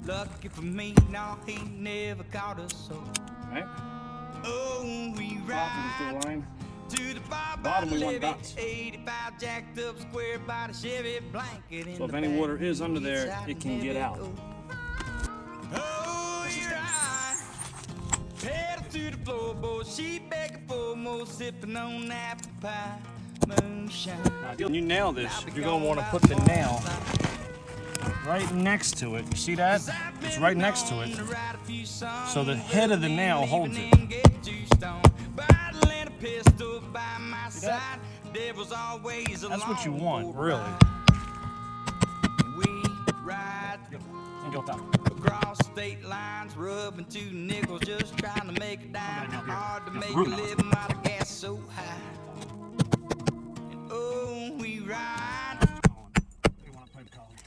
Lucky for me, no, he never caught us so. Right. Oh, we ride Line. to the bar Bottom by we want Levy, dots. 85 jacked up square by the Chevy blanket in So if the any back, water is under there, east side it can get Levy. out. Oh, we ride, pedal to the floorboard, she begging for more, sipping on apple pie, moonshine. When you nail this, you're going to want to put the nail right next to it. You see that? It's right next to it. So the head of the nail holds it. See that? That's what you want, really. We ride And go down. across state lines, rubbing 2 nickels, just trying to make a dime. Hard to make a Bruno. living while the gas so high. And oh, we ride You want to play the college.